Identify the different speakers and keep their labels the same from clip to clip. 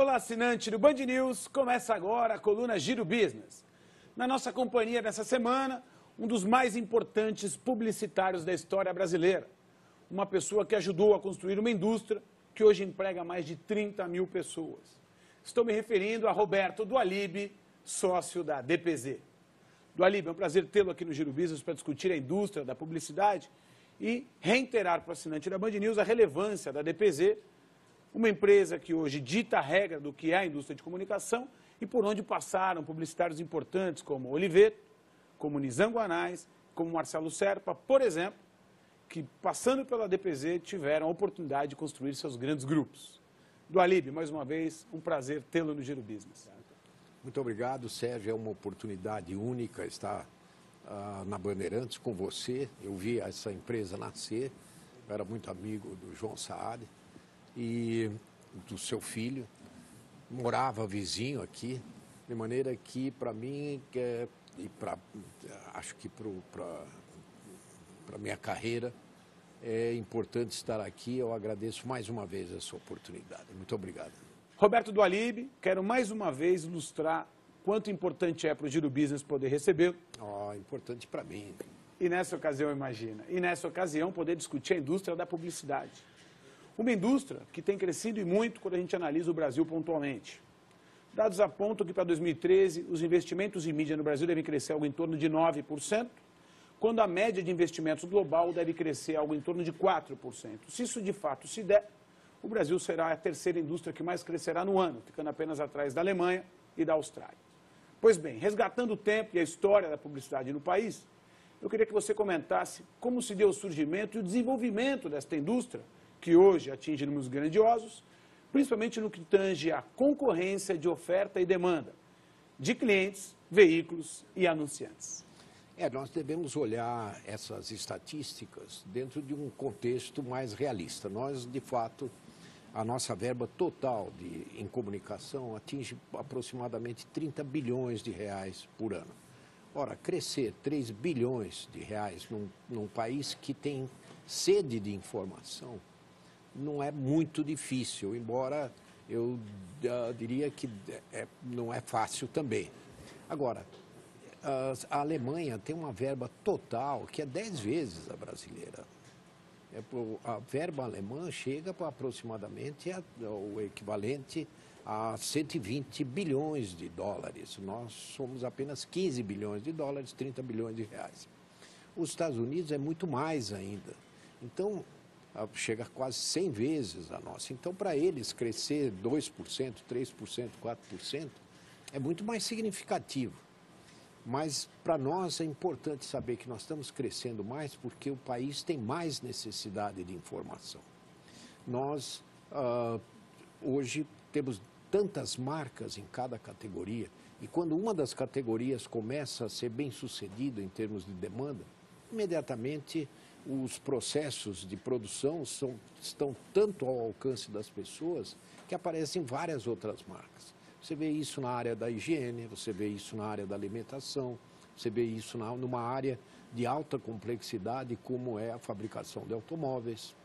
Speaker 1: Olá, assinante do Band News, começa agora a coluna Giro Business. Na nossa companhia nessa semana, um dos mais importantes publicitários da história brasileira. Uma pessoa que ajudou a construir uma indústria que hoje emprega mais de 30 mil pessoas. Estou me referindo a Roberto Dualib, sócio da DPZ. Dualib, é um prazer tê-lo aqui no Giro Business para discutir a indústria da publicidade e reiterar para o assinante da Band News a relevância da DPZ, uma empresa que hoje dita a regra do que é a indústria de comunicação e por onde passaram publicitários importantes como Oliveto, como Nizam Guanais, como Marcelo Serpa, por exemplo, que passando pela DPZ tiveram a oportunidade de construir seus grandes grupos. Dualib, mais uma vez, um prazer tê-lo no Giro Business.
Speaker 2: Muito obrigado, Sérgio. É uma oportunidade única estar na Bandeirantes com você. Eu vi essa empresa nascer, eu era muito amigo do João Saad e do seu filho, morava vizinho aqui, de maneira que para mim, acho que para a minha carreira, é importante estar aqui. Eu agradeço mais uma vez essa oportunidade. Muito obrigado.
Speaker 1: Roberto Dualib, quero mais uma vez ilustrar quanto importante é para o Giro Business poder recebê-lo.
Speaker 2: Importante para mim.
Speaker 1: E nessa ocasião, imagina, poder discutir a indústria da publicidade. Uma indústria que tem crescido e muito quando a gente analisa o Brasil pontualmente. Dados apontam que para 2013 os investimentos em mídia no Brasil devem crescer algo em torno de 9%, quando a média de investimentos global deve crescer algo em torno de 4%. Se isso de fato se der, o Brasil será a terceira indústria que mais crescerá no ano, ficando apenas atrás da Alemanha e da Austrália. Pois bem, resgatando o tempo e a história da publicidade no país, eu queria que você comentasse como se deu o surgimento e o desenvolvimento desta indústria, que hoje atinge números grandiosos, principalmente no que tange à concorrência de oferta e demanda de clientes, veículos e anunciantes.
Speaker 2: Nós devemos olhar essas estatísticas dentro de um contexto mais realista. Nós, de fato, a nossa verba total em comunicação atinge aproximadamente 30 bilhões de reais por ano. Ora, crescer 3 bilhões de reais num país que tem sede de informação não é muito difícil, embora eu diria que não é fácil também. Agora, a Alemanha tem uma verba total que é 10 vezes a brasileira. A verba alemã chega para aproximadamente o equivalente a 120 bilhões de dólares. Nós somos apenas 15 bilhões de dólares, 30 bilhões de reais. Os Estados Unidos é muito mais ainda. Então, chega a quase 100 vezes a nossa. Então, para eles crescer 2%, 3%, 4% é muito mais significativo. Mas para nós é importante saber que nós estamos crescendo mais porque o país tem mais necessidade de informação. Nós, hoje, temos tantas marcas em cada categoria e quando uma das categorias começa a ser bem sucedida em termos de demanda, imediatamente os processos de produção estão tanto ao alcance das pessoas que aparecem várias outras marcas. Você vê isso na área da higiene, você vê isso na área da alimentação, você vê isso numa área de alta complexidade como é a fabricação de automóveis.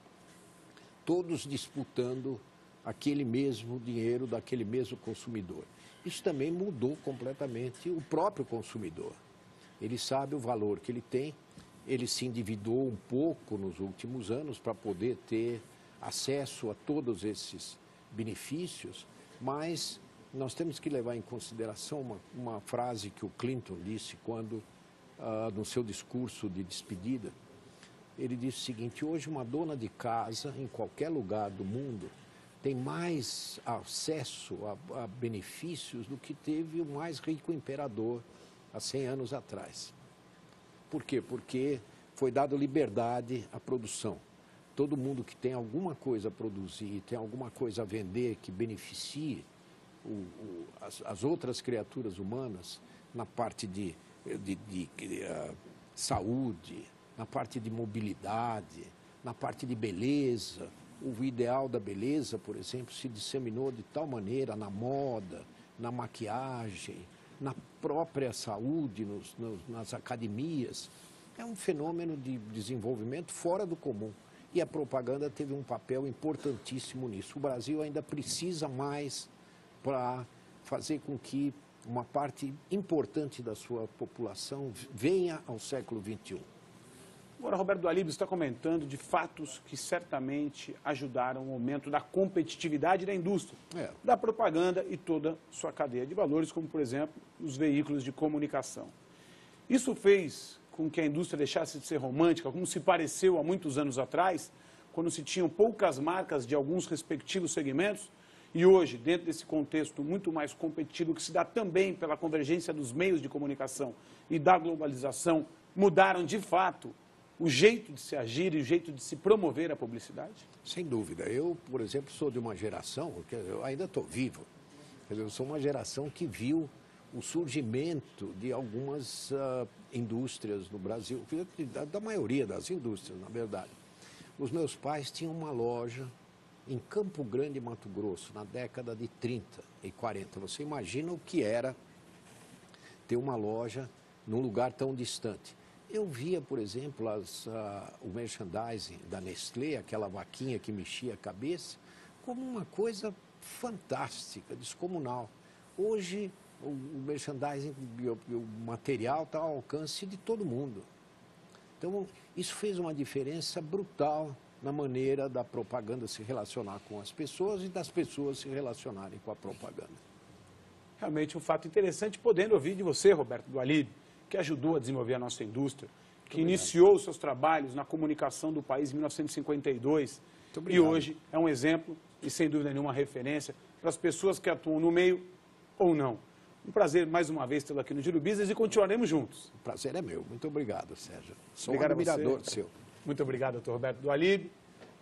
Speaker 2: Todos disputando aquele mesmo dinheiro daquele mesmo consumidor. Isso também mudou completamente o próprio consumidor. Ele sabe o valor que ele tem. Ele se endividou um pouco nos últimos anos para poder ter acesso a todos esses benefícios, mas nós temos que levar em consideração uma frase que o Clinton disse quando, no seu discurso de despedida, ele disse o seguinte: hoje uma dona de casa em qualquer lugar do mundo tem mais acesso a benefícios do que teve o mais rico imperador há 100 anos atrás. Por quê? Porque foi dado liberdade à produção. Todo mundo que tem alguma coisa a produzir, tem alguma coisa a vender que beneficie as outras criaturas humanas na parte de saúde, na parte de mobilidade, na parte de beleza. O ideal da beleza, por exemplo, se disseminou de tal maneira na moda, na maquiagem, na própria saúde, nas academias. É um fenômeno de desenvolvimento fora do comum. E a propaganda teve um papel importantíssimo nisso. O Brasil ainda precisa mais para fazer com que uma parte importante da sua população venha ao século XXI.
Speaker 1: Agora, Roberto do Alíbio está comentando de fatos que certamente ajudaram o aumento da competitividade da indústria, da propaganda e toda a sua cadeia de valores, como, por exemplo, os veículos de comunicação. Isso fez com que a indústria deixasse de ser romântica, como se pareceu há muitos anos atrás, quando se tinham poucas marcas de alguns respectivos segmentos, e hoje, dentro desse contexto muito mais competitivo, que se dá também pela convergência dos meios de comunicação e da globalização, mudaram de fato o jeito de se agir e o jeito de se promover a publicidade?
Speaker 2: Sem dúvida. Eu, por exemplo, sou de uma geração, porque eu ainda estou vivo, eu sou uma geração que viu o surgimento de algumas indústrias no Brasil, da maioria das indústrias, na verdade. Os meus pais tinham uma loja em Campo Grande, Mato Grosso, na década de 30 e 40. Você imagina o que era ter uma loja num lugar tão distante. Eu via, por exemplo, o merchandising da Nestlé, aquela vaquinha que mexia a cabeça, como uma coisa fantástica, descomunal. Hoje, o merchandising, o material está ao alcance de todo mundo. Então, isso fez uma diferença brutal na maneira da propaganda se relacionar com as pessoas e das pessoas se relacionarem com a propaganda.
Speaker 1: Realmente um fato interessante, podendo ouvir de você, Roberto do Alíbio, que ajudou a desenvolver a nossa indústria, que iniciou os seus trabalhos na comunicação do país em 1952 e hoje é um exemplo e, sem dúvida nenhuma, referência para as pessoas que atuam no meio ou não. Um prazer, mais uma vez, tê-lo aqui no Giro Business e continuaremos juntos.
Speaker 2: O prazer é meu. Muito obrigado, Sérgio. Sou
Speaker 1: Obrigado
Speaker 2: um admirador seu.
Speaker 1: Muito obrigado, doutor Roberto do Alíbio,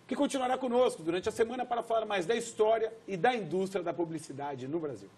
Speaker 1: que continuará conosco durante a semana para falar mais da história e da indústria da publicidade no Brasil.